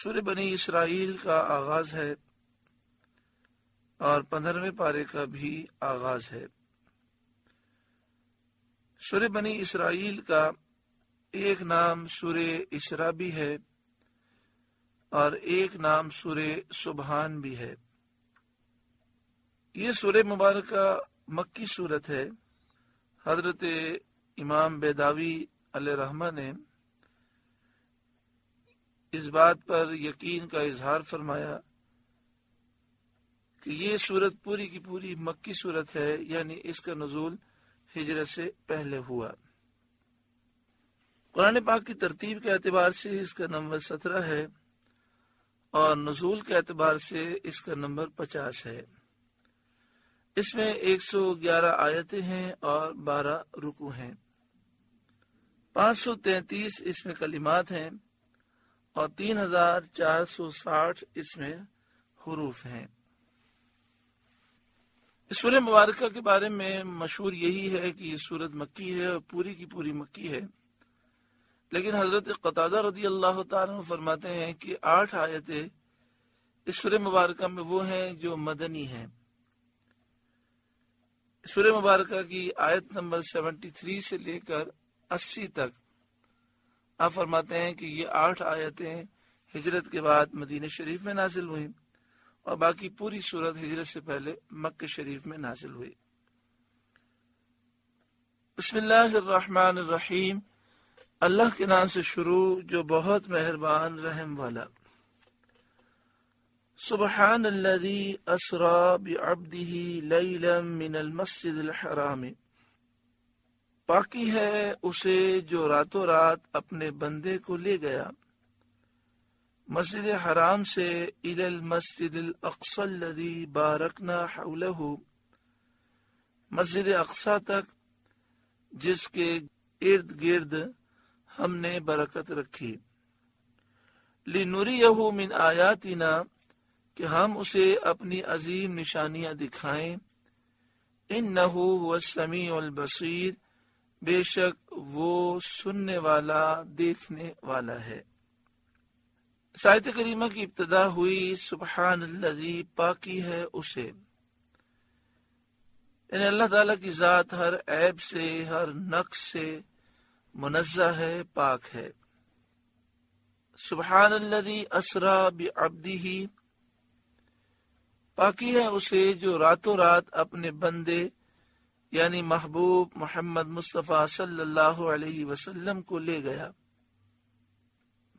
سورہ بنی اسرائیل کا آغاز ہے اور 15ویں پارے کا بھی آغاز ہے۔ سورہ بنی اسرائیل کا ایک نام سورہ اسراء بھی ہے اور ایک نام سورہ سبحان بھی ہے۔ یہ سورہ مبارکہ مکی سورت ہے۔ حضرت امام بیداوی علیہ رحمہ نے اس بات پر یقین کا اظہار فرمایا کہ یہ سورت پوری کی پوری مکی سورت ہے، یعنی اس کا نزول ہجرت سے پہلے ہوا۔ قرآن پاک کی ترتیب کے اعتبار سے اس کا نمبر 17 ہے اور نزول کے اعتبار سے اس کا نمبر 50 ہے۔ اس میں 111 آیتیں ہیں اور 12 رکوع ہیں۔ 533 اس میں کلمات ہیں اور 3460 اس میں حروف ہیں۔ اس سورہ مبارکہ کے بارے میں مشہور یہی ہے کہ یہ سورت مکی ہے اور پوری کی پوری مکی ہے، لیکن حضرت قتادہ رضی اللہ تعالیٰ عنہ فرماتے ہیں کہ 8 آیتیں اس سورہ مبارکہ میں وہ ہیں جو مدنی ہیں۔ سورہ مبارکہ کی آیت نمبر 73 سے لے کر 80 تک آپ فرماتے ہیں کہ یہ 8 آیتیں ہجرت کے بعد مدینہ شریف میں نازل ہوئیں اور باقی پوری سورت ہجرت سے پہلے مکہ شریف میں نازل ہوئی۔ بسم اللہ الرحمن الرحیم، اللہ کے نام سے شروع جو بہت مہربان رحم والا۔ سبحان الذی اسری بعبدہ لیلا من المسجد الحرام، پاکی ہے اسے جو راتوں رات اپنے بندے کو لے گیا مسجد حرام سے الی المسجد الاقصی الذی بارکنا حولہ، مسجد اقصی تک جس کے ارد گرد ہم نے برکت رکھی، لنریہ من آیاتنا، کہ ہم اسے اپنی عظیم نشانیاں دکھائیں، انہ هو السمیع البصیر، بے شک وہ سننے والا دیکھنے والا ہے۔ اس آیت کریمہ کی ابتدا ہوئی سبحان الذی، پاکی ہے اسے، یعنی اللہ تعالیٰ کی ذات ہر عیب سے ہر نقص سے منزہ ہے، پاک ہے۔ سبحان الذی اسری بعبدہ، پاکی ہے اسے جو راتوں رات اپنے بندے یعنی محبوب محمد مصطفیٰ صلی اللہ علیہ وسلم کو لے گیا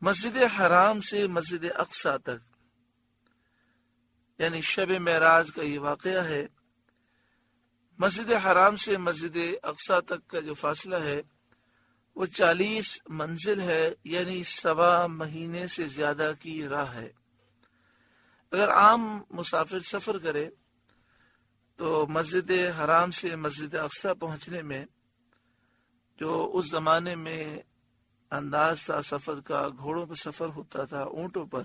مسجد حرام سے مسجد اقصی تک، یعنی شب معراج کا یہ واقعہ ہے۔ مسجد حرام سے مسجد اقصی تک کا جو فاصلہ ہے وہ 40 منزل ہے، یعنی 1.25 مہینے سے زیادہ کی راہ ہے۔ اگر عام مسافر سفر کرے تو مسجد حرام سے مسجد اقصی پہنچنے میں جو اس زمانے میں انداز تھا سفر کا، گھوڑوں پر سفر ہوتا تھا، اونٹوں پر،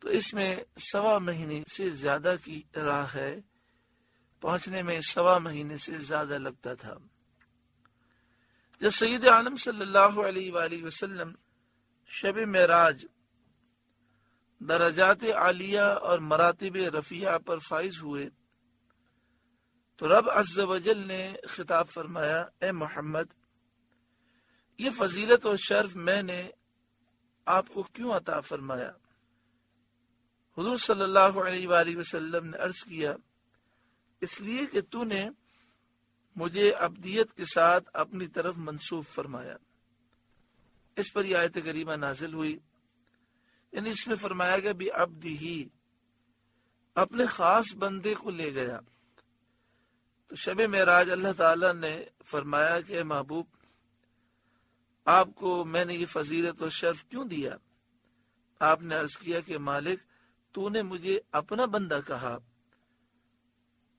تو اس میں 1.25 مہینے سے زیادہ کی راہ ہے، پہنچنے میں 1.25 مہینے سے زیادہ لگتا تھا۔ جب سید عالم صلی اللہ علیہ وآلہ وسلم شب معراج درجات عالیہ اور مراتب رفیعہ پر فائز ہوئے تو رب عز و جل نے خطاب فرمایا، اے محمد، یہ فضیلت اور شرف میں نے آپ کو کیوں عطا فرمایا؟ حضور صلی اللہ علیہ وآلہ وسلم نے عرض کیا، اس لیے کہ تو نے مجھے عبدیت کے ساتھ اپنی طرف منسوب فرمایا۔ اس پر یہ آیت کریمہ نازل ہوئی، یعنی اس میں فرمایا گیا بھی عبدی ہی، اپنے خاص بندے کو لے گیا۔ تو شب معراج اللہ تعالیٰ نے فرمایا کہ اے محبوب، آپ کو میں نے یہ فضیلت اور شرف کیوں دیا؟ آپ نے عرض کیا کہ مالک، تو نے مجھے اپنا بندہ کہا،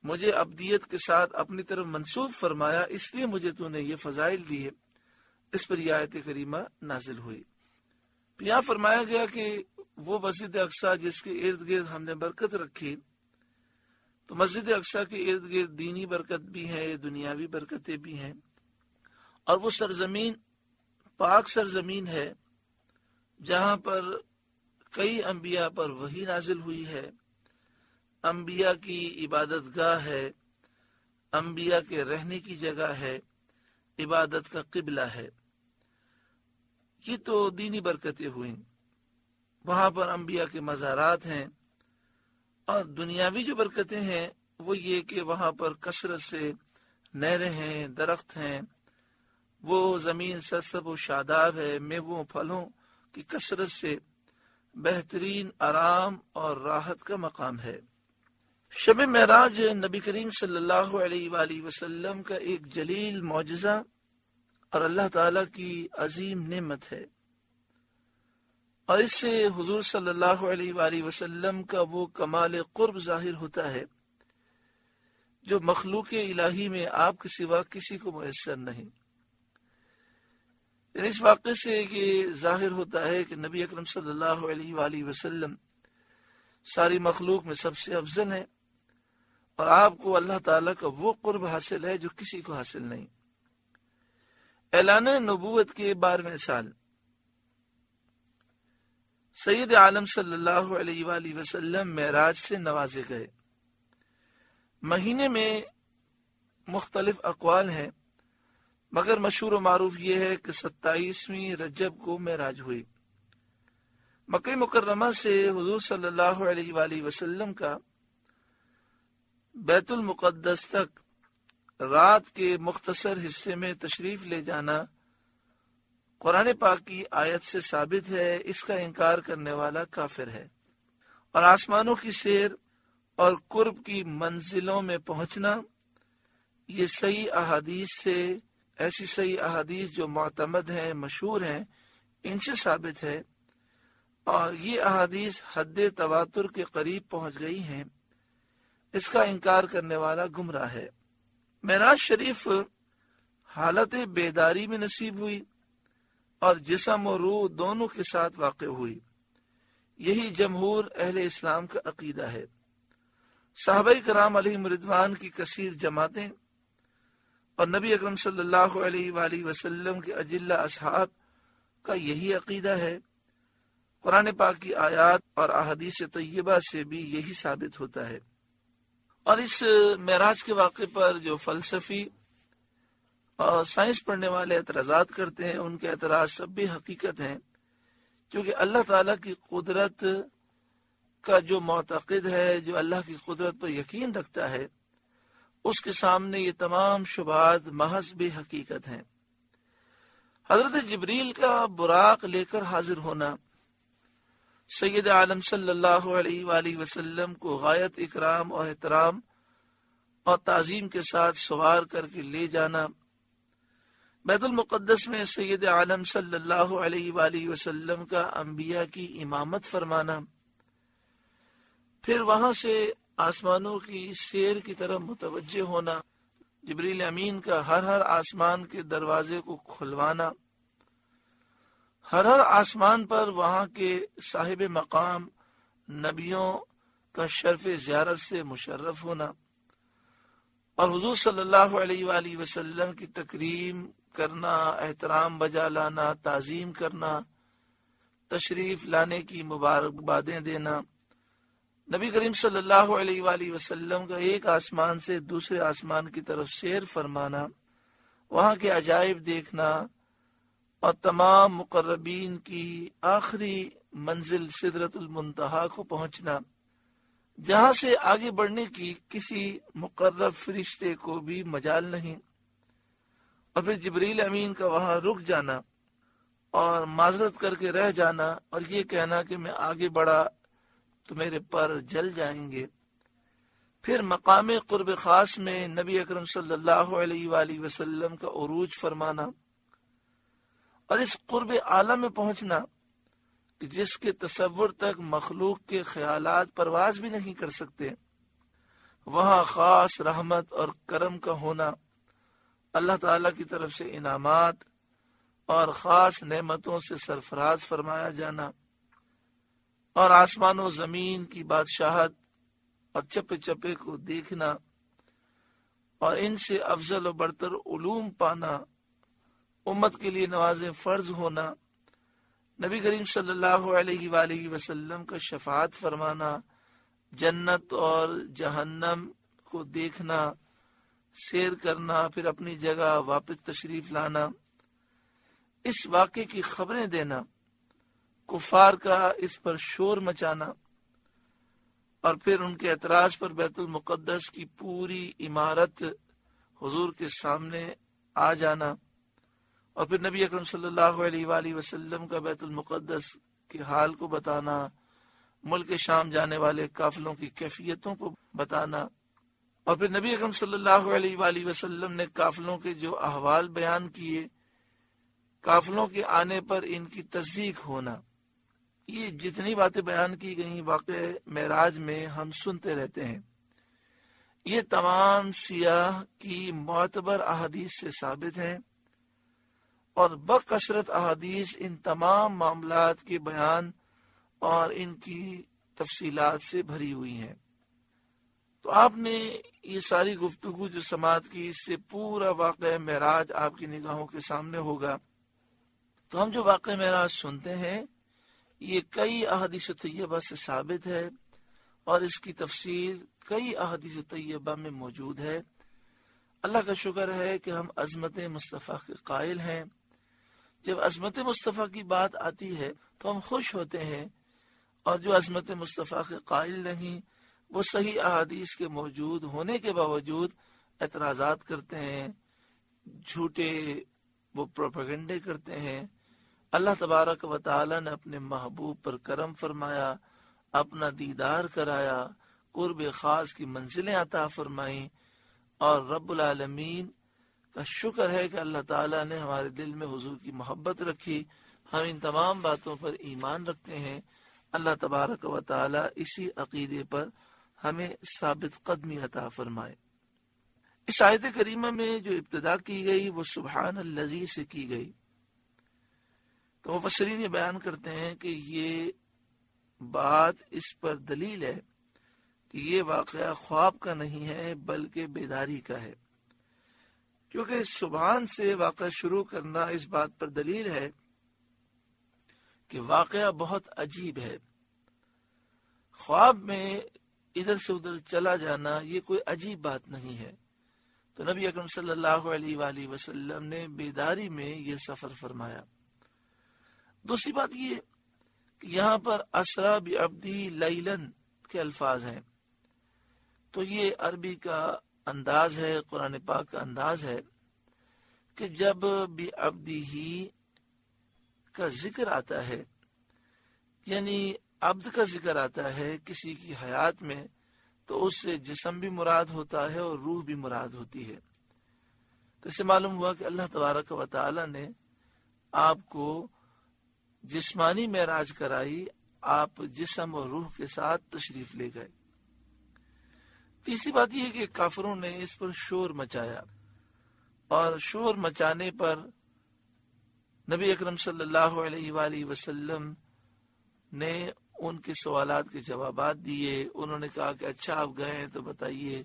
مجھے عبدیت کے ساتھ اپنی طرف منسوب فرمایا، اس لیے مجھے تو نے یہ فضائل دی ہے۔ اس پر یہ آیت کریمہ نازل ہوئی۔ یہاں فرمایا گیا کہ وہ مسجد اقصی جس کے ارد گرد ہم نے برکت رکھی، تو مسجد اقصی کے ارد گرد دینی برکت بھی ہے، دنیاوی برکتیں بھی ہیں، اور وہ سرزمین پاک سرزمین ہے جہاں پر کئی انبیاء پر وحی نازل ہوئی ہے، انبیاء کی عبادت گاہ ہے، انبیاء کے رہنے کی جگہ ہے، عبادت کا قبلہ ہے۔ یہ تو دینی برکتیں ہوئیں، وہاں پر انبیاء کے مزارات ہیں۔ اور دنیاوی جو برکتیں ہیں وہ یہ کہ وہاں پر کثرت سے نہریں ہیں، درخت ہیں، وہ زمین سرسب و شاداب ہے، میووں پھلوں کی کثرت سے بہترین آرام اور راحت کا مقام ہے۔ شب معراج نبی کریم صلی اللہ علیہ وآلہ وسلم کا ایک جلیل معجزہ اور اللہ تعالی کی عظیم نعمت ہے، اور اس سے حضور صلی اللہ علیہ وآلہ وسلم کا وہ کمال قرب ظاہر ہوتا ہے جو مخلوق الہی میں آپ کے سوا کسی کو میسر نہیں۔ اس واقعے سے یہ ظاہر ہوتا ہے کہ نبی اکرم صلی اللہ علیہ وآلہ وسلم ساری مخلوق میں سب سے افضل ہیں، اور آپ کو اللہ تعالیٰ کا وہ قرب حاصل ہے جو کسی کو حاصل نہیں۔ اعلان نبوت کے 12ویں سال سید عالم صلی اللہ علیہ وآلہ وسلم معراج سے نوازے گئے۔ مہینے میں مختلف اقوال ہیں، مگر مشہور و معروف یہ ہے کہ 27ویں رجب کو معراج ہوئی۔ مکہ مکرمہ سے حضور صلی اللہ علیہ وآلہ وسلم کا بیت المقدس تک رات کے مختصر حصے میں تشریف لے جانا قرآن پاک کی آیت سے ثابت ہے، اس کا انکار کرنے والا کافر ہے۔ اور آسمانوں کی سیر اور قرب کی منزلوں میں پہنچنا، یہ صحیح احادیث سے، ایسی صحیح احادیث جو معتمد ہیں، مشہور ہیں، ان سے ثابت ہے، اور یہ احادیث حد تواتر کے قریب پہنچ گئی ہیں۔ اس کا انکار کرنے والا گمراہ ہے۔ معراج شریف حالت بیداری میں نصیب ہوئی اور جسم و روح دونوں کے ساتھ واقع ہوئی۔ یہی جمہور اہل اسلام کا عقیدہ ہے۔ صحابہ کرام علیہم رضوان کی کثیر جماعتیں اور نبی اکرم صلی اللہ علیہ وآلہ وسلم کے اجلہ اصحاب کا یہی عقیدہ ہے۔ قرآن پاک کی آیات اور احادیث طیبہ سے بھی یہی ثابت ہوتا ہے۔ اور اس معراج کے واقعے پر جو فلسفی اور سائنس پڑھنے والے اعتراضات کرتے ہیں، ان کے اعتراض سب بھی حقیقت ہیں، کیونکہ اللہ تعالیٰ کی قدرت کا جو معتقد ہے، جو اللہ کی قدرت پر یقین رکھتا ہے، اس کے سامنے یہ تمام شبہات محض بے حقیقت ہیں۔ حضرت جبریل کا براق لے کر حاضر ہونا، سید عالم صلی اللہ علیہ وآلہ وسلم کو غایت اکرام اور احترام اور تعظیم کے ساتھ سوار کر کے لے جانا، بیت المقدس میں سید عالم صلی اللہ علیہ وآلہ وسلم کا انبیاء کی امامت فرمانا، پھر وہاں سے آسمانوں کی سیر کی طرف متوجہ ہونا، جبریل امین کا ہر آسمان کے دروازے کو کھلوانا، ہر آسمان پر وہاں کے صاحب مقام نبیوں کا شرف زیارت سے مشرف ہونا، اور حضور صلی اللہ علیہ وآلہ وسلم کی تکریم کرنا، احترام بجا لانا، تعظیم کرنا، تشریف لانے کی مبارکبادیں دینا، نبی کریم صلی اللہ علیہ وآلہ وسلم کا ایک آسمان سے دوسرے آسمان کی طرف سیر فرمانا، وہاں کے عجائب دیکھنا، اور تمام مقربین کی آخری منزل سدرۃ المنتہا کو پہنچنا، جہاں سے آگے بڑھنے کی کسی مقرب فرشتے کو بھی مجال نہیں، اور پھر جبریل امین کا وہاں رک جانا اور معذرت کر کے رہ جانا، اور یہ کہنا کہ میں آگے بڑھا تو میرے پر جل جائیں گے۔ پھر مقام قرب خاص میں نبی اکرم صلی اللہ علیہ وآلہ وسلم کا عروج فرمانا، اور اس قرب اعلیٰ میں پہنچنا کہ جس کے تصور تک مخلوق کے خیالات پرواز بھی نہیں کر سکتے، وہاں خاص رحمت اور کرم کا ہونا، اللہ تعالیٰ کی طرف سے انعامات اور خاص نعمتوں سے سرفراز فرمایا جانا، اور آسمان و زمین کی بادشاہت اور چپے چپے کو دیکھنا، اور ان سے افضل و برتر علوم پانا، امت کے لیے نمازیں فرض ہونا، نبی کریم صلی اللہ علیہ وآلہ وسلم کا شفاعت فرمانا، جنت اور جہنم کو دیکھنا، سیر کرنا، پھر اپنی جگہ واپس تشریف لانا، اس واقعے کی خبریں دینا، کفار کا اس پر شور مچانا، اور پھر ان کے اعتراض پر بیت المقدس کی پوری عمارت حضور کے سامنے آ جانا، اور پھر نبی اکرم صلی اللہ علیہ وآلہ وسلم کا بیت المقدس کے حال کو بتانا، ملک شام جانے والے قافلوں کی کیفیتوں کو بتانا، اور پھر نبی اکرم صلی اللہ علیہ وآلہ وسلم نے قافلوں کے جو احوال بیان کیے، قافلوں کے آنے پر ان کی تصدیق ہونا، یہ جتنی باتیں بیان کی گئیں واقع معراج میں ہم سنتے رہتے ہیں، یہ تمام سیاح کی معتبر احادیث سے ثابت ہیں، اور بکثرت احادیث ان تمام معاملات کے بیان اور ان کی تفصیلات سے بھری ہوئی ہیں۔ تو آپ نے یہ ساری گفتگو جو سماعت کی، اس سے پورا واقعہ معراج آپ کی نگاہوں کے سامنے ہوگا۔ تو ہم جو واقعہ معراج سنتے ہیں یہ کئی احادیث طیبہ سے ثابت ہے، اور اس کی تفصیل کئی احادیث طیبہ میں موجود ہے۔ اللہ کا شکر ہے کہ ہم عظمت مصطفیٰ کے قائل ہیں۔ جب عظمت مصطفیٰ کی بات آتی ہے تو ہم خوش ہوتے ہیں، اور جو عظمت مصطفیٰ کے قائل نہیں وہ صحیح احادیث کے موجود ہونے کے باوجود اعتراضات کرتے ہیں، جھوٹے وہ پروپیگنڈے کرتے ہیں۔ اللہ تبارک و تعالی نے اپنے محبوب پر کرم فرمایا، اپنا دیدار کرایا، قرب خاص کی منزلیں عطا فرمائیں، اور رب العالمین کا شکر ہے کہ اللہ تعالیٰ نے ہمارے دل میں حضور کی محبت رکھی، ہم ان تمام باتوں پر ایمان رکھتے ہیں۔ اللہ تبارک و تعالیٰ اسی عقیدے پر ہمیں ثابت قدمی عطا فرمائے۔ اس آیت کریمہ میں جو ابتدا کی گئی وہ سبحان الذی سے کی گئی، تو مفسرین یہ بیان کرتے ہیں کہ یہ بات اس پر دلیل ہے کہ یہ واقعہ خواب کا نہیں ہے بلکہ بیداری کا ہے، کیونکہ سبحان سے واقعہ شروع کرنا اس بات پر دلیل ہے کہ واقعہ بہت عجیب ہے۔ خواب میں ادھر سے ادھر چلا جانا یہ کوئی عجیب بات نہیں ہے، تو نبی اکرم صلی اللہ علیہ وآلہ وسلم نے بیداری میں یہ سفر فرمایا۔ دوسری بات یہ کہ یہاں پر اسرا بعبدی لیلاً کے الفاظ ہیں، تو یہ عربی کا انداز ہے، قرآن پاک کا انداز ہے کہ جب بعبدہ کا ذکر آتا ہے، یعنی عبد کا ذکر آتا ہے کسی کی حیات میں، تو اس سے جسم بھی مراد ہوتا ہے اور روح بھی مراد ہوتی ہے۔ تو اس سے معلوم ہوا کہ اللہ تبارک و تعالی نے آپ کو جسمانی معراج کرائی، آپ جسم اور روح کے ساتھ تشریف لے گئے۔ تیسری بات یہ کہ کافروں نے اس پر شور مچایا، اور شور مچانے پر نبی اکرم صلی اللہ علیہ وآلہ وسلم نے ان کے سوالات کے جوابات دیے۔ انہوں نے کہا کہ اچھا آپ گئے ہیں تو بتائیے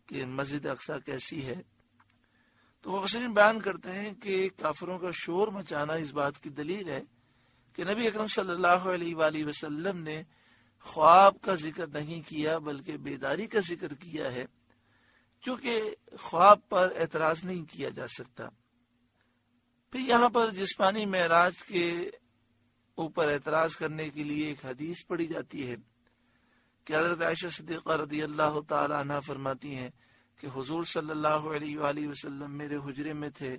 کہ مسجد اقصی کیسی ہے۔ تو مفسرین بیان کرتے ہیں کہ کافروں کا شور مچانا اس بات کی دلیل ہے کہ نبی اکرم صلی اللہ علیہ وآلہ وسلم نے خواب کا ذکر نہیں کیا بلکہ بیداری کا ذکر کیا ہے، چونکہ خواب پر اعتراض نہیں کیا جا سکتا۔ پھر یہاں پر جسمانی معراج کے اوپر اعتراض کرنے کے لیے ایک حدیث پڑھی جاتی ہے کہ حضرت عائشہ صدیقہ رضی اللہ تعالی عنہ فرماتی ہیں کہ حضور صلی اللہ علیہ وآلہ وسلم میرے حجرے میں تھے،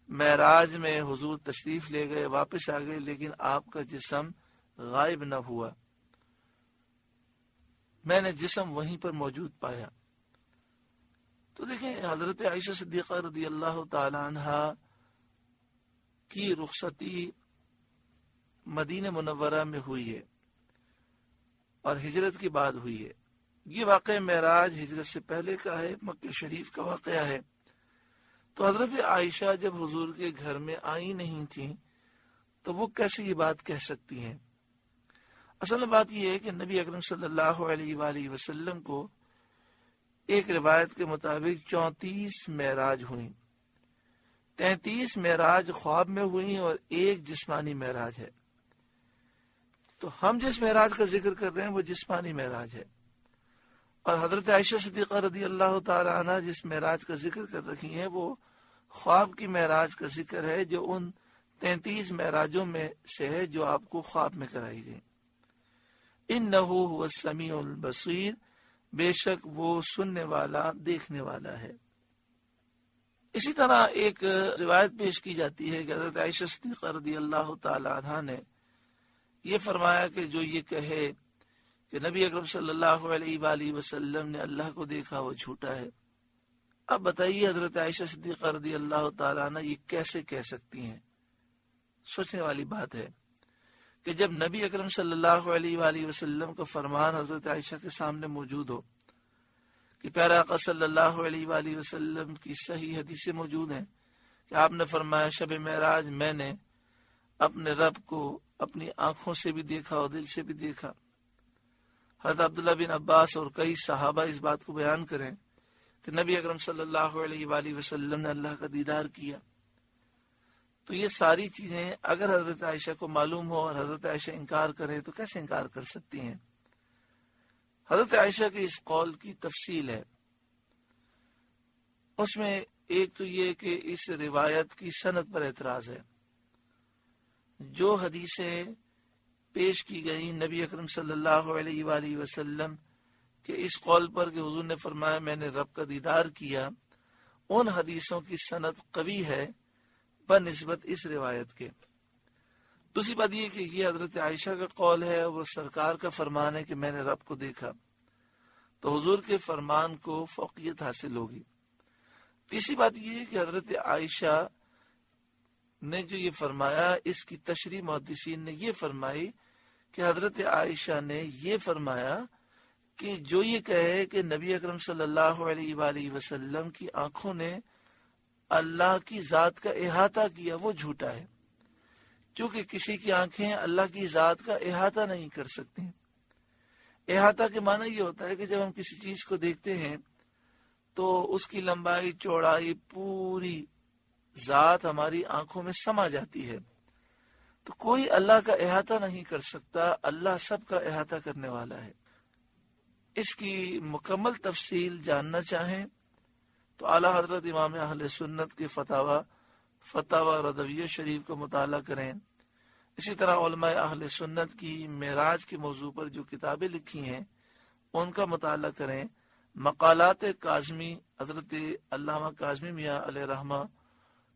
معراج میں حضور تشریف لے گئے، واپس آ گئے، لیکن آپ کا جسم غائب نہ ہوا، میں نے جسم وہیں پر موجود پایا۔ تو دیکھیں حضرت عائشہ صدیقہ رضی اللہ تعالی عنہ کی رخصتی مدینہ منورہ میں ہوئی ہے اور ہجرت کے بعد ہوئی ہے۔ یہ واقعہ معراج ہجرت سے پہلے کا ہے، مکہ شریف کا واقعہ ہے۔ تو حضرت عائشہ جب حضور کے گھر میں آئی نہیں تھیں تو وہ کیسے یہ بات کہہ سکتی ہیں؟ اصل بات یہ ہے کہ نبی اکرم صلی اللہ علیہ وآلہ وسلم کو ایک روایت کے مطابق 34 معراج ہوئیں، 33 معراج خواب میں ہوئی اور ایک جسمانی معراج ہے۔ تو ہم جس معراج کا ذکر کر رہے ہیں وہ جسمانی معراج ہے، اور حضرت عائشہ صدیقہ رضی اللہ تعالی عنہ جس معراج کا ذکر کر رکھی ہیں وہ خواب کی معراج کا ذکر ہے، جو ان 33 معراجوں میں سے ہے جو آپ کو خواب میں کرائی گئی۔ انہ هو السمیع البصیر، بے شک وہ سننے والا دیکھنے والا ہے۔ اسی طرح ایک روایت پیش کی جاتی ہے کہ حضرت عائشہ صدیقہ رضی اللہ تعالی عنہ نے یہ فرمایا کہ جو یہ کہے کہ نبی اکرم صلی اللہ علیہ وآلہ وسلم نے اللہ کو دیکھا وہ جھوٹا ہے۔ اب بتائیے حضرت عائشہ صدیقہ رضی اللہ تعالی عنہ یہ کیسے کہہ سکتی ہیں؟ سوچنے والی بات ہے کہ جب نبی اکرم صلی اللہ علیہ وآلہ وسلم کا فرمان حضرت عائشہ کے سامنے موجود ہو کہ پیارا آقا صلی اللہ علیہ وآلہ وسلم کی صحیح حدیثیں موجود ہیں کہ آپ نے فرمایا شب معراج میں نے اپنے رب کو اپنی آنکھوں سے بھی دیکھا اور دل سے بھی دیکھا۔ حضرت عبداللہ بن عباس اور کئی صحابہ اس بات کو بیان کریں کہ نبی اکرم صلی اللہ علیہ وآلہ وسلم نے اللہ کا دیدار کیا۔ تو یہ ساری چیزیں اگر حضرت عائشہ کو معلوم ہو اور حضرت عائشہ انکار کرے تو کیسے انکار کر سکتی ہیں؟ حضرت عائشہ کے اس قول کی تفصیل ہے، اس میں ایک تو یہ کہ اس روایت کی سند پر اعتراض ہے۔ جو حدیثیں پیش کی گئی نبی اکرم صلی اللہ علیہ وآلہ وسلم کے اس قول پر کہ حضور نے فرمایا میں نے رب کا دیدار کیا، ان حدیثوں کی سند قوی ہے بنسبت اس روایت کے۔ دوسری بات یہ کہ یہ حضرت عائشہ کا قول ہے، وہ سرکار کا فرمان ہے کہ میں نے رب کو دیکھا، تو حضور کے فرمان کو فوقیت حاصل ہوگی۔ تیسری بات یہ ہے کہ حضرت عائشہ نے جو یہ فرمایا اس کی تشریح محدثین نے یہ فرمائی کہ حضرت عائشہ نے یہ فرمایا کہ جو یہ کہے کہ نبی اکرم صلی اللہ علیہ وآلہ وسلم کی آنکھوں نے اللہ کی ذات کا احاطہ کیا وہ جھوٹا ہے، کیونکہ کسی کی آنکھیں اللہ کی ذات کا احاطہ نہیں کر سکتی۔ احاطہ کے معنی یہ ہوتا ہے کہ جب ہم کسی چیز کو دیکھتے ہیں تو اس کی لمبائی چوڑائی پوری ذات ہماری آنکھوں میں سما جاتی ہے، تو کوئی اللہ کا احاطہ نہیں کر سکتا، اللہ سب کا احاطہ کرنے والا ہے۔ اس کی مکمل تفصیل جاننا چاہیں تو اعلیٰ حضرت امام اہل سنت کے فتاوی رضویہ شریف کا مطالعہ کریں۔ اسی طرح علماء اہل سنت کی معراج کے موضوع پر جو کتابیں لکھی ہیں ان کا مطالعہ کریں۔ مقالات کاظمی، حضرت علامہ کاظمی میاں علیہ رحمہ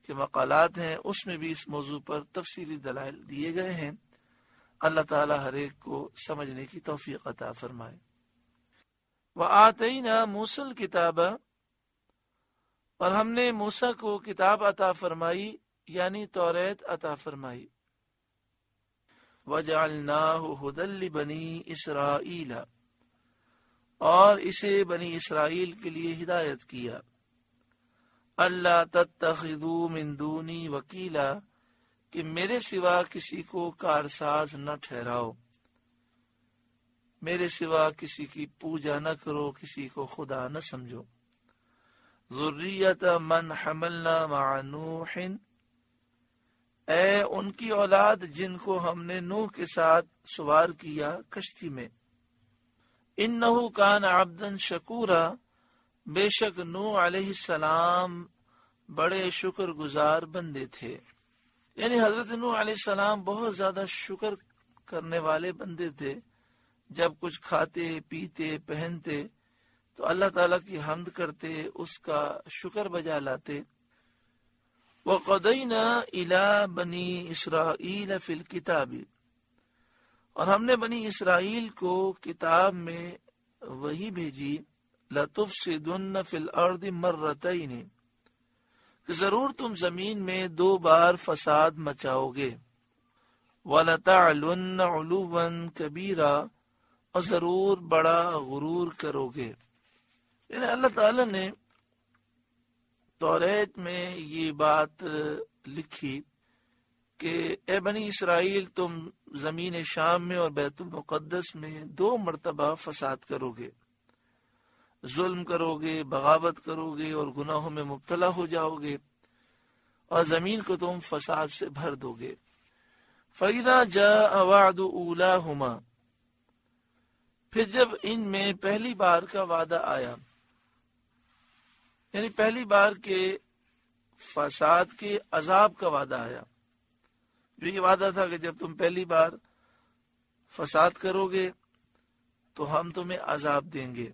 کے مقالات ہیں، اس میں بھی اس موضوع پر تفصیلی دلائل دیے گئے ہیں۔ اللہ تعالی ہر ایک کو سمجھنے کی توفیق عطا فرمائے۔ وَآتَيْنَا مُوسَى الْكِتَابَ، اور ہم نے موسیٰ کو کتاب عطا فرمائی یعنی توریت عطا فرمائی۔ وَجَعَلْنَاهُ هُدًى لِبَنِي إِسْرَائِيلَ، اور اسے بنی اسرائیل کے لیے ہدایت کیا۔ اللہ تتخذوا من دونی وکیلا، کہ میرے سوا کسی کو کارساز نہ ٹھہراؤ، میرے سوا کسی کی پوجا نہ کرو، کسی کو خدا نہ سمجھو۔ ذریت من حملنا مع نوح، اے ان کی اولاد جن کو ہم نے نوح کے ساتھ سوار کیا کشتی میں۔ انہ کان عبدا شکورا، بے شک نوح علیہ السلام بڑے شکر گزار بندے تھے۔ یعنی حضرت نوح علیہ السلام بہت زیادہ شکر کرنے والے بندے تھے، جب کچھ کھاتے پیتے پہنتے تو اللہ تعالیٰ کی حمد کرتے، اس کا شکر بجا لاتے۔ وَقَضَيْنَا إِلَىٰ بَنِي إِسْرَائِيلَ فِي الْكِتَابِ، اور ہم نے بنی اسرائیل کو کتاب میں وہی بھیجی، لَتُفْسِدُنَّ فِي الْأَرْضِ مَرَّتَيْنِ، کہ ضرور تم زمین میں 2 بار فساد مچاؤ گے۔ وَلَتَعْلُنَّ عُلُوًّا كَبِيرًا، اور ضرور بڑا غرور کرو گے۔ یعنی اللہ تعالیٰ نے توریت میں یہ بات لکھی کہ اے بنی اسرائیل تم زمین شام میں اور بیت المقدس میں 2 مرتبہ فساد کرو گے، ظلم کرو گے، بغاوت کرو گے اور گناہوں میں مبتلا ہو جاؤ گے، اور زمین کو تم فساد سے بھر دو گے۔ فَإِذَا جَاءَ وَعْدُ أُولَاهُمَا، پھر جب ان میں پہلی بار کا وعدہ آیا، یعنی پہلی بار کے فساد کے عذاب کا وعدہ آیا، جو یہ وعدہ تھا کہ جب تم پہلی بار فساد کرو گے تو ہم تمہیں عذاب دیں گے،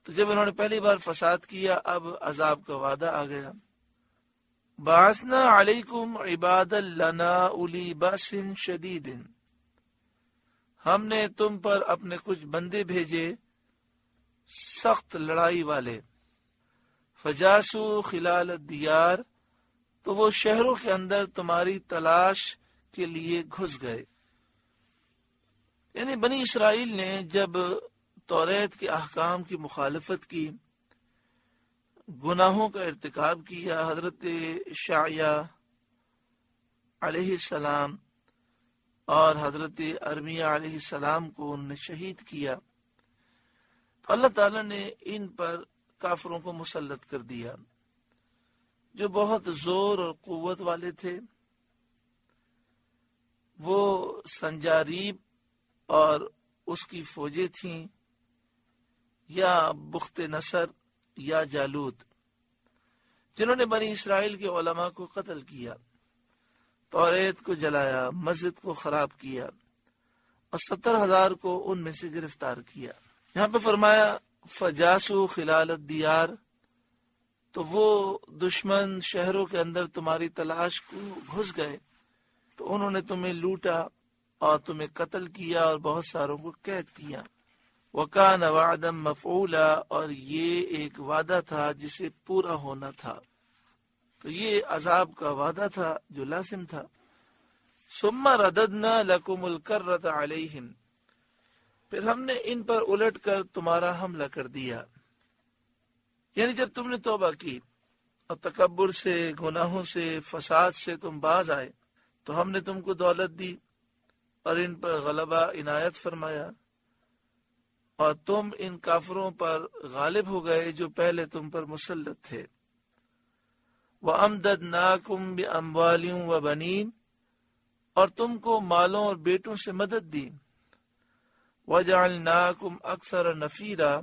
تو جب انہوں نے پہلی بار فساد کیا اب عذاب کا وعدہ آ گیا۔ بعثنا علیکم عبادا لنا اولی باس شدید، ہم نے تم پر اپنے کچھ بندے بھیجے سخت لڑائی والے۔ فجاسو خلال الدیار، تو وہ شہروں کے اندر تمہاری تلاش کے لیے گھس گئے۔ یعنی بنی اسرائیل نے جب توریت کے احکام کی مخالفت کی، گناہوں کا ارتکاب کیا، حضرت شعیہ علیہ السلام اور حضرت ارمیہ علیہ السلام کو انہوں نے شہید کیا، تو اللہ تعالیٰ نے ان پر کافروں کو مسلط کر دیا جو بہت زور اور قوت والے تھے۔ وہ سنجاریب اور اس کی فوجیں تھیں، یا بخت نصر یا جالوت، جنہوں نے بنی اسرائیل کے علماء کو قتل کیا، توریت کو جلایا، مسجد کو خراب کیا اور 70,000 کو ان میں سے گرفتار کیا۔ یہاں پہ فرمایا فجاسو خلال الدیار، تو وہ دشمن شہروں کے اندر تمہاری تلاش کو گھس گئے، تو انہوں نے تمہیں لوٹا اور تمہیں قتل کیا اور بہت ساروں کو قید کیا۔ وَكَانَ وَعْدًا مَفْعُولًا، اور یہ ایک وعدہ تھا جسے پورا ہونا تھا، تو یہ عذاب کا وعدہ تھا جو لازم تھا۔ ثُمَّ رَدَدْنَا لَكُمُ الْكَرَّةَ عَلَيْهِمْ، پھر ہم نے ان پر الٹ کر تمہارا حملہ کر دیا۔ یعنی جب تم نے توبہ کی اور تکبر سے، گناہوں سے، فساد سے تم باز آئے تو ہم نے تم کو دولت دی اور ان پر غلبہ عنایت فرمایا، اور تم ان کافروں پر غالب ہو گئے جو پہلے تم پر مسلط تھے۔ وَأَمْدَدْنَاكُمْ بِأَمْوَالٍ وَبَنِينَ، اور تم کو مالوں اور بیٹوں سے مدد دی۔ وَجَعَلْنَاكُمْ أَكْثَرَ نَفِيرًا،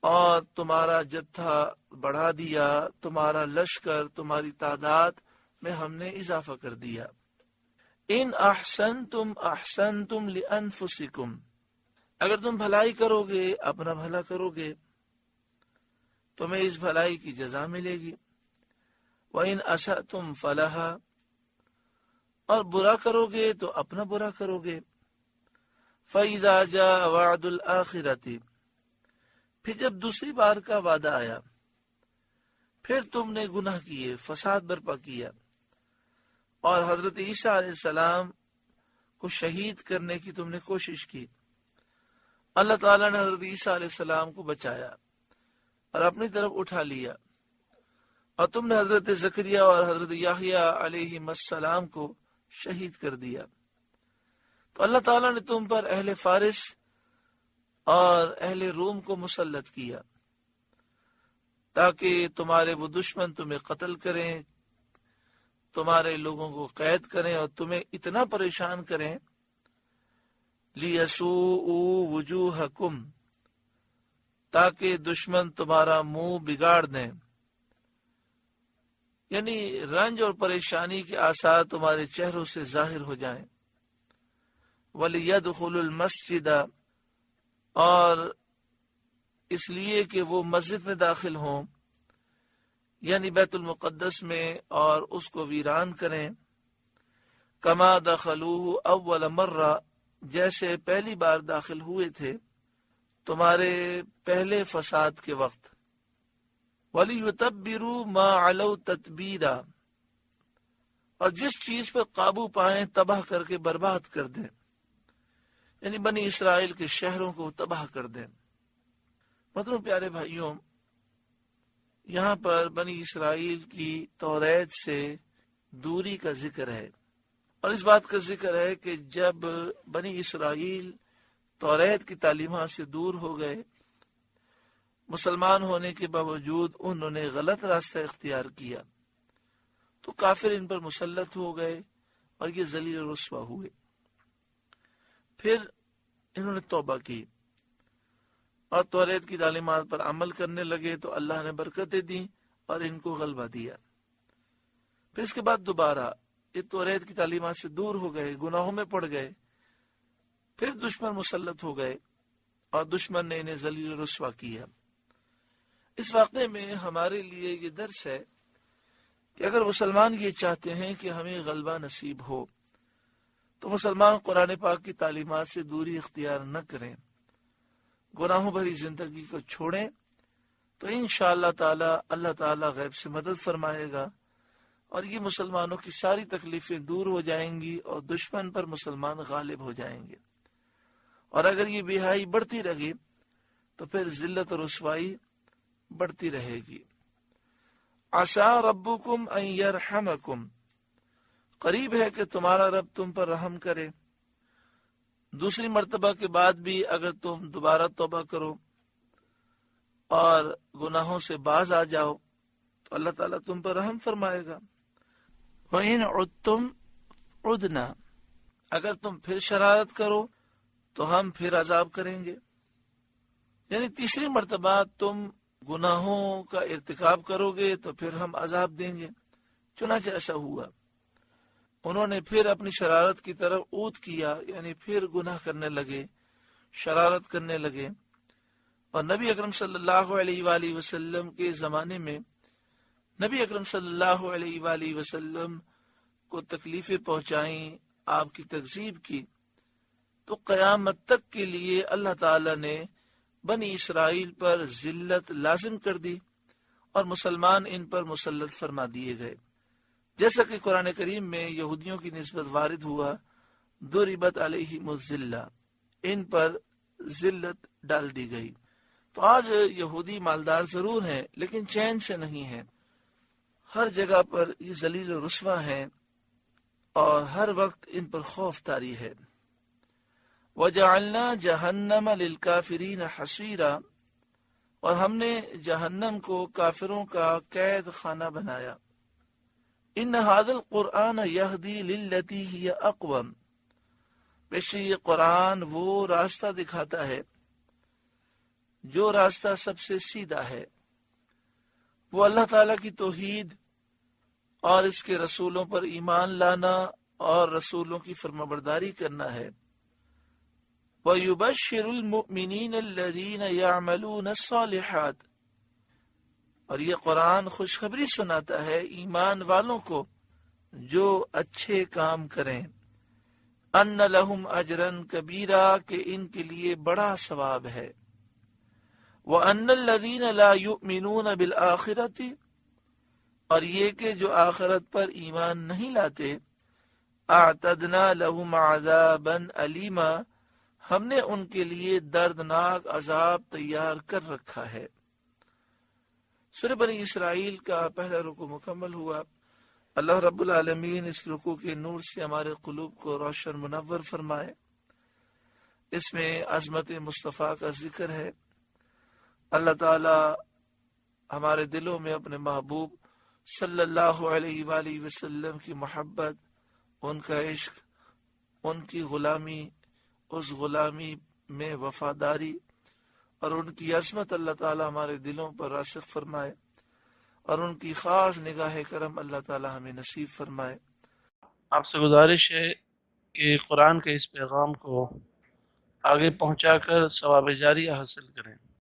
اور تمہارا جتھا بڑھا دیا، تمہارا لشکر، تمہاری تعداد میں ہم نے اضافہ کر دیا۔ ان احسنتم احسنتم لانفسکم، اگر تم بھلائی کرو گے اپنا بھلا کرو گے، تمہیں اس بھلائی کی جزا ملے گی۔ وَإِنْ أَسَأْتُمْ فَلَهَا، اور برا کرو گے تو اپنا برا کرو گے۔ فَإِذَا جَاءَ وَعْدُ الْآخِرَةِ، پھر جب دوسری بار کا وعدہ آیا، پھر تم نے گناہ کیے، فساد برپا کیا اور حضرت عیسیٰ علیہ السلام کو شہید کرنے کی تم نے کوشش کی۔ اللہ تعالیٰ نے حضرت عیسیٰ علیہ السلام کو بچایا اور اپنی طرف اٹھا لیا، اور تم نے حضرت زکریا اور حضرت یحییٰ علیہ السلام کو شہید کر دیا، تو اللہ تعالیٰ نے تم پر اہل فارس اور اہل روم کو مسلط کیا تاکہ تمہارے وہ دشمن تمہیں قتل کریں، تمہارے لوگوں کو قید کریں اور تمہیں اتنا پریشان کریں، لِيَسُوءُوا وُجُوهَكُمْ، تاکہ دشمن تمہارا منہ بگاڑ دیں، یعنی رنج اور پریشانی کے آثار تمہارے چہروں سے ظاہر ہو جائیں۔ وَلِيَدْخُلُوا الْمَسْجِدَ، اور اس لیے کہ وہ مسجد میں داخل ہوں، یعنی بیت المقدس میں، اور اس کو ویران کریں، کما دخلوہ اول مرہ، جیسے پہلی بار داخل ہوئے تھے تمہارے پہلے فساد کے وقت۔ وَلِيُتَبِّرُوا مَا عَلَوْا تَتْبِيرًا، اور جس چیز پر قابو پائیں تباہ کر کے برباد کر دیں، یعنی بنی اسرائیل کے شہروں کو تباہ کر دیں۔ محترم پیارے بھائیوں، یہاں پر بنی اسرائیل کی توریت سے دوری کا ذکر ہے، اور اس بات کا ذکر ہے کہ جب بنی اسرائیل توریت کی تعلیمات سے دور ہو گئے، مسلمان ہونے کے باوجود انہوں نے غلط راستہ اختیار کیا تو کافر ان پر مسلط ہو گئے اور یہ ذلیل و رسوا ہوئے۔ پھر انہوں نے توبہ کی اور توریت کی تعلیمات پر عمل کرنے لگے تو اللہ نے برکتیں دیں اور ان کو غلبہ دیا۔ پھر اس کے بعد دوبارہ یہ توریت کی تعلیمات سے دور ہو گئے، گناہوں میں پڑ گئے، پھر دشمن مسلط ہو گئے اور دشمن نے انہیں ذلیل و رسوا کیا۔ اس واقعے میں ہمارے لیے یہ درس ہے کہ اگر مسلمان یہ چاہتے ہیں کہ ہمیں غلبہ نصیب ہو تو مسلمان قرآن پاک کی تعلیمات سے دوری اختیار نہ کریں، گناہوں بھری زندگی کو چھوڑیں، تو انشاءاللہ تعالی اللہ تعالی غیب سے مدد فرمائے گا اور یہ مسلمانوں کی ساری تکلیفیں دور ہو جائیں گی اور دشمن پر مسلمان غالب ہو جائیں گے۔ اور اگر یہ بہائی بڑھتی رہی تو پھر ذلت اور رسوائی بڑھتی رہے گی۔ عسیٰ ربکم ان یرحمکم، قریب ہے کہ تمہارا رب تم پر رحم کرے۔ دوسری مرتبہ کے بعد بھی اگر تم دوبارہ توبہ کرو اور گناہوں سے باز آ جاؤ تو اللہ تعالیٰ تم پر رحم فرمائے گا۔ وَإِنْ عُدْتُمْ عُدْنَا، اگر تم پھر شرارت کرو تو ہم پھر عذاب کریں گے، یعنی تیسری مرتبہ تم گناہوں کا ارتکاب کرو گے تو پھر ہم عذاب دیں گے۔ چنانچہ ایسا ہوا، انہوں نے پھر اپنی شرارت کی طرف عود کیا، یعنی پھر گناہ کرنے لگے، شرارت کرنے لگے۔ اور نبی اکرم صلی اللہ علیہ وآلہ وسلم کے زمانے میں نبی اکرم صلی اللہ علیہ وآلہ وسلم کو تکلیفیں پہنچائیں، آپ کی تکذیب کی، تو قیامت تک کے لیے اللہ تعالی نے بنی اسرائیل پر ذلت لازم کر دی اور مسلمان ان پر مسلط فرما دیے گئے، جیسا کہ قرآن کریم میں یہودیوں کی نسبت وارد ہوا، ضربت علیہم الذلہ، ان پر ذلت ڈال دی گئی۔ تو آج یہودی مالدار ضرور ہیں لیکن چین سے نہیں ہیں، ہر جگہ پر یہ ذلیل و رسوا ہیں اور ہر وقت ان پر خوف طاری ہے۔ وَجَعَلْنَا جَهَنَّمَ لِلْكَافِرِينَ حَصِيرًا، اور ہم نے جہنم کو کافروں کا قید خانہ بنایا۔ ان هذا القرآن يهدي للتي هي اقوم، بے شک یہ قرآن وہ راستہ دکھاتا ہے جو راستہ سب سے سیدھا ہے، وہ اللہ تعالیٰ کی توحید اور اس کے رسولوں پر ایمان لانا اور رسولوں کی فرمانبرداری کرنا ہے۔ وَيُبَشِّرُ الْمُؤْمِنِينَ الَّذِينَ يَعْمَلُونَ الصَّالِحَاتِ، اور یہ قرآن خوشخبری سناتا ہے ایمان والوں کو جو اچھے کام کریں، ان لہم اجرا کبیرا، کہ ان کے لیے بڑا ثواب ہے۔ وَأَنَّ الَّذِينَ لَا يُؤْمِنُونَ بِالْآخِرَةِ، اور یہ کہ جو آخرت پر ایمان نہیں لاتے، اعتدنا لہم عذابا علیما، ہم نے ان کے لیے دردناک عذاب تیار کر رکھا ہے۔ سورہ بنی اسرائیل کا پہلا رکوع مکمل ہوا۔ اللہ رب العالمین اس رکوع کے نور سے ہمارے قلوب کو روشن منور فرمائے۔ اس میں عظمت مصطفیٰ کا ذکر ہے۔ اللہ تعالی ہمارے دلوں میں اپنے محبوب صلی اللہ علیہ وآلہ وسلم کی محبت، ان کا عشق، ان کی غلامی، اس غلامی میں وفاداری اور ان کی عظمت اللہ تعالی ہمارے دلوں پر راسخ فرمائے اور ان کی خاص نگاہ کرم اللہ تعالی ہمیں نصیب فرمائے۔ آپ سے گزارش ہے کہ قرآن کے اس پیغام کو آگے پہنچا کر ثواب جاریہ حاصل کریں۔